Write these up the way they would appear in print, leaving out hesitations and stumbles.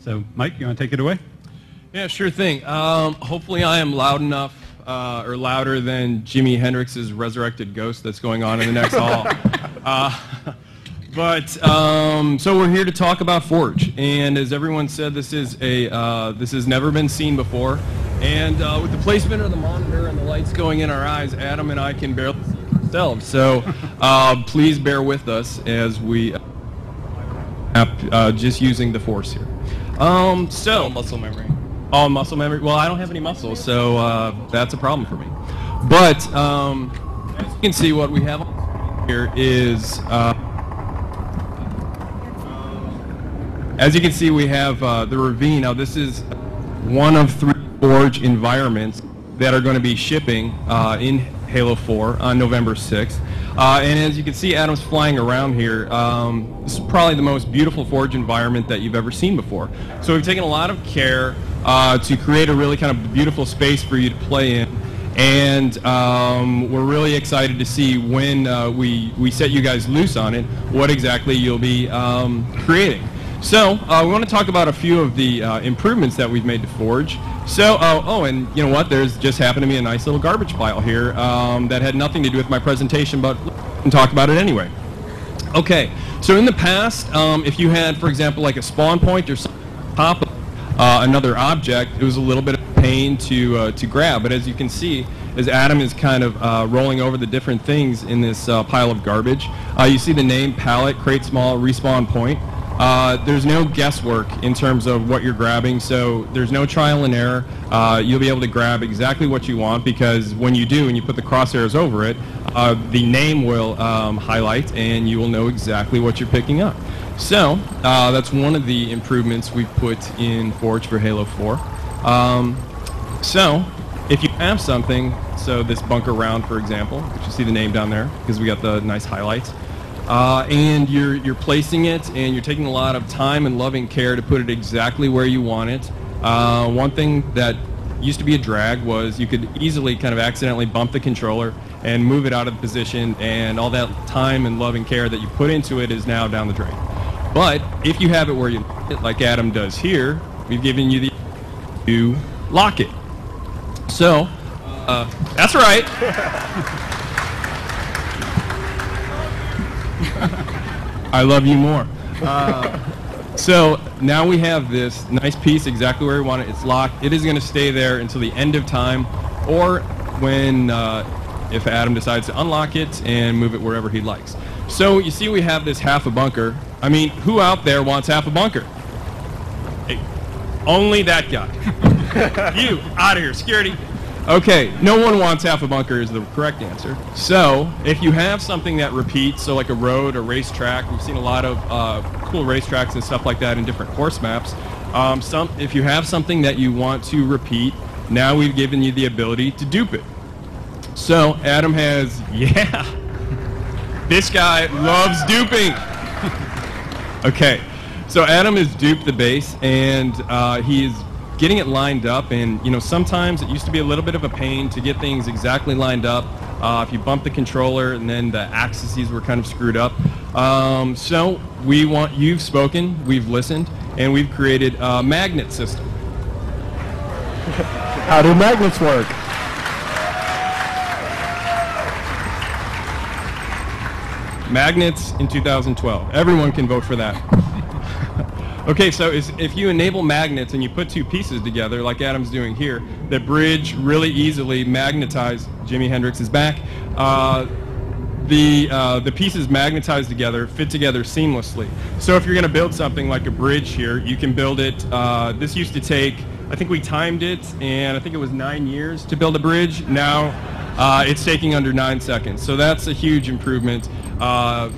So, Mike, you want to take it away? Yeah, sure thing. Hopefully I am loud enough, or louder than Jimi Hendrix's resurrected ghost that's going on in the next hall. So we're here to talk about Forge, and as everyone said, this is this has never been seen before. And with the placement of the monitor and the lights going in our eyes, Adam and I can barely see ourselves. So please bear with us as we just using the Force here. All muscle memory. All muscle memory. Well, I don't have any muscles, so that's a problem for me. But as you can see, what we have here is, as you can see, we have the Ravine. Now, this is one of 3 Forge environments that are going to be shipping in Halo 4 on November 6th. And as you can see, Adam's flying around here. This is probably the most beautiful Forge environment that you've ever seen before. So we've taken a lot of care to create a really kind of beautiful space for you to play in. And we're really excited to see when we set you guys loose on it, what exactly you'll be creating. So we want to talk about a few of the improvements that we've made to Forge. So, and you know what? There's just happened to be a nice little garbage pile here that had nothing to do with my presentation, but we'll talk about it anyway. Okay, so in the past, if you had, for example, like a spawn point or something on top of another object, it was a little bit of a pain to grab. But as you can see, as Adam is kind of rolling over the different things in this pile of garbage, you see the name, pallet, crate small, respawn point. There's no guesswork in terms of what you're grabbing, so there's no trial and error. You'll be able to grab exactly what you want, because when you do and you put the crosshairs over it, the name will highlight and you will know exactly what you're picking up. So that's one of the improvements we've put in Forge for Halo 4. So if you have something, so this bunker round, for example, which you see the name down there because we got the nice highlights, and you're placing it, and you're taking a lot of time and loving care to put it exactly where you want it. One thing that used to be a drag was you could easily kind of accidentally bump the controller and move it out of the position, and all that time and loving care that you put into it is now down the drain. But if you have it where you like it, like Adam does here, we've given you the to lock it. So, that's right. I love you more. So now we have this nice piece exactly where we want it. It's locked. It is going to stay there until the end of time, or when if Adam decides to unlock it and move it wherever he likes. So you see we have this half a bunker. I mean, who out there wants half a bunker? Hey, only that guy. You, out of here, security. Okay, no one wants half a bunker is the correct answer. So, if you have something that repeats, so like a road or racetrack, we've seen a lot of cool racetracks and stuff like that in different course maps. If you have something that you want to repeat, now we've given you the ability to dupe it. So, Adam has, yeah, this guy loves duping. Okay, so Adam has duped the base, and he's getting it lined up, and you know, sometimes it used to be a little bit of a pain to get things exactly lined up. If you bump the controller and then the axes were kind of screwed up. So you've spoken, we've listened, and we've created a magnet system. How do magnets work? Magnets in 2012. Everyone can vote for that. Okay, so if you enable magnets and you put 2 pieces together, like Adam's doing here, that bridge really easily magnetize. Jimi Hendrix is back. The pieces magnetize together, fit together seamlessly. So if you're going to build something like a bridge here, you can build it. This used to take, I think we timed it, and I think it was 9 years to build a bridge. Now it's taking under 9 seconds. So that's a huge improvement.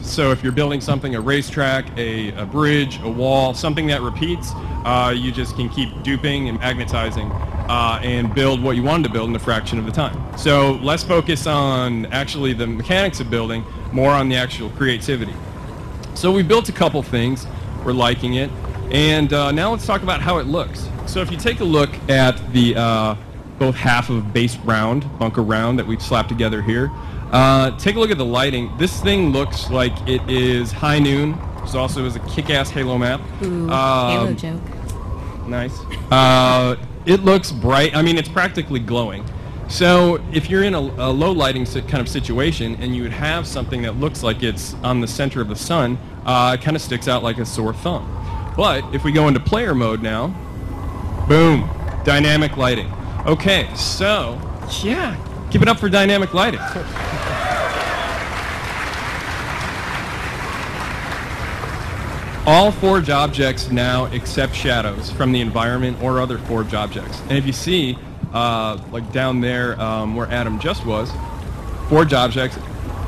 So if you're building something, a racetrack, a bridge, a wall, something that repeats, you just can keep duping and magnetizing and build what you wanted to build in a fraction of the time. So less focus on actually the mechanics of building, more on the actual creativity. So we built a couple things. We're liking it. And now let's talk about how it looks. So if you take a look at the both half of base round, bunker round that we've slapped together here, take a look at the lighting. This thing looks like it is high noon. This also is a kick-ass Halo map. Ooh, Halo joke. Nice. It looks bright. I mean, it's practically glowing. So if you're in a low lighting kind of situation and you would have something that looks like it's on the center of the sun, it kind of sticks out like a sore thumb. But if we go into player mode now, boom, dynamic lighting. Okay, so yeah, give it up for dynamic lighting. All forge objects now accept shadows from the environment or other forge objects. And if you see, like down there where Adam just was, forge objects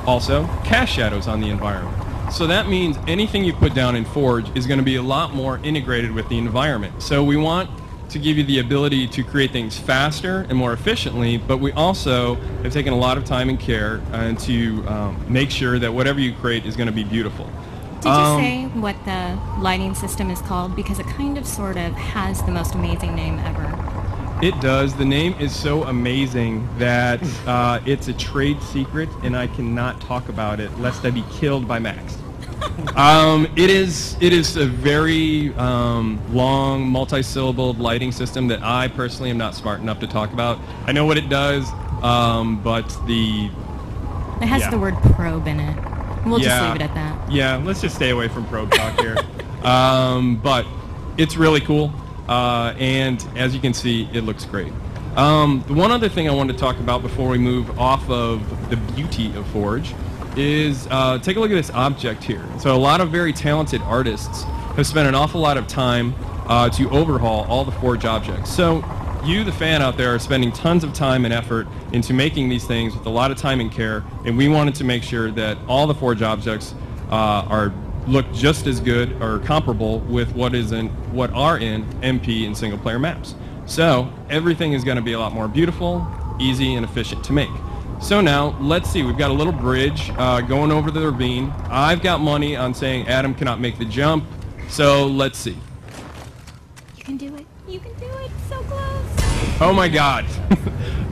also cast shadows on the environment. So that means anything you put down in forge is going to be a lot more integrated with the environment. So we want to give you the ability to create things faster and more efficiently, but we also have taken a lot of time and care to make sure that whatever you create is going to be beautiful. Did you say what the lighting system is called? Because it kind of sort of has the most amazing name ever. It does. The name is so amazing that it's a trade secret, and I cannot talk about it lest I be killed by Max. It is a very long, multi-syllable lighting system that I personally am not smart enough to talk about. I know what it does, but it has the word probe in it. We'll just leave it at that. Yeah, let's just stay away from probe talk here. But it's really cool, and as you can see, it looks great. The one other thing I wanted to talk about before we move off of the beauty of Forge is take a look at this object here. So a lot of very talented artists have spent an awful lot of time to overhaul all the Forge objects. So you, the fan out there, are spending tons of time and effort into making these things with a lot of time and care, and we wanted to make sure that all the Forge objects look just as good or comparable with what are in MP and single player maps. So everything is going to be a lot more beautiful, easy, and efficient to make. So now, let's see, we've got a little bridge going over the ravine. I've got money on saying Adam cannot make the jump, so let's see. You can do it. You can do it. So close. Oh my God.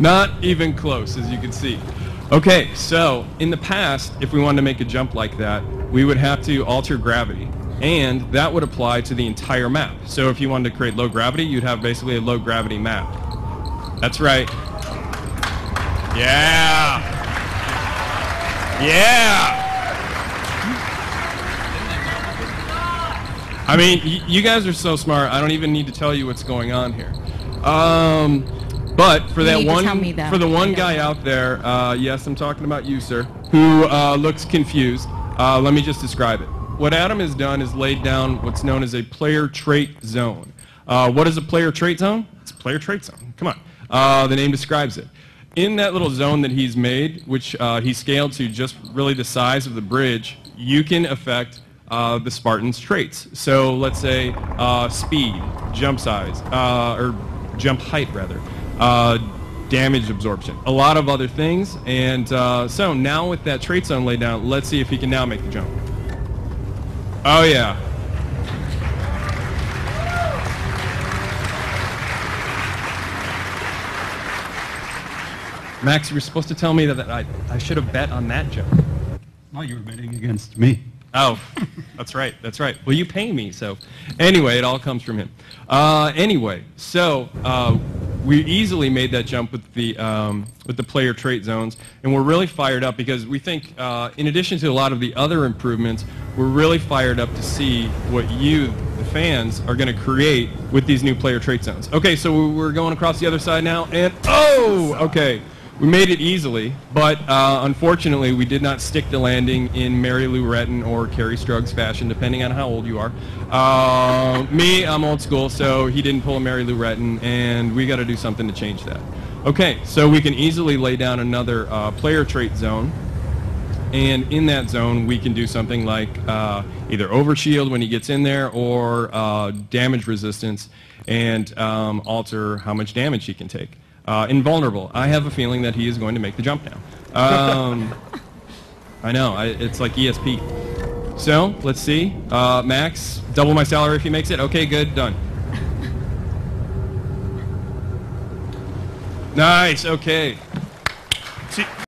Not even close, as you can see. Okay, so in the past, if we wanted to make a jump like that, we would have to alter gravity, and that would apply to the entire map. So if you wanted to create low gravity, you'd have basically a low gravity map. That's right. Yeah! Yeah! I mean, you guys are so smart, I don't even need to tell you what's going on here. But for that one guy out there, yes, I'm talking about you, sir, who looks confused, let me just describe it. What Adam has done is laid down what's known as a player trait zone. What is a player trait zone? It's a player trait zone. Come on. The name describes it. In that little zone that he's made, which he scaled to just really the size of the bridge, you can affect the Spartan's traits. So let's say speed, jump size, or jump height rather, damage absorption, a lot of other things. And so now with that trait zone laid down, let's see if he can now make the jump. Oh yeah. Max, you were supposed to tell me that I should have bet on that jump. Well, you were betting against me. Oh, that's right, that's right. Well, you pay me, so anyway, it all comes from him. Anyway, so we easily made that jump with the player trait zones, and we're really fired up because we think, in addition to a lot of the other improvements, we're really fired up to see what you, the fans, are going to create with these new player trait zones. Okay, so we're going across the other side now, and oh, okay. We made it easily, but unfortunately we did not stick the landing in Mary Lou Retton or Carrie Struggs fashion, depending on how old you are. Me, I'm old school, so he didn't pull a Mary Lou Retton, and we got to do something to change that. Okay, so we can easily lay down another player trait zone, and in that zone we can do something like either overshield when he gets in there, or damage resistance, and alter how much damage he can take. Invulnerable. I have a feeling that he is going to make the jump now. I know, it's like ESP. So, let's see. Max, double my salary if he makes it. Okay, good, done. Nice, okay. See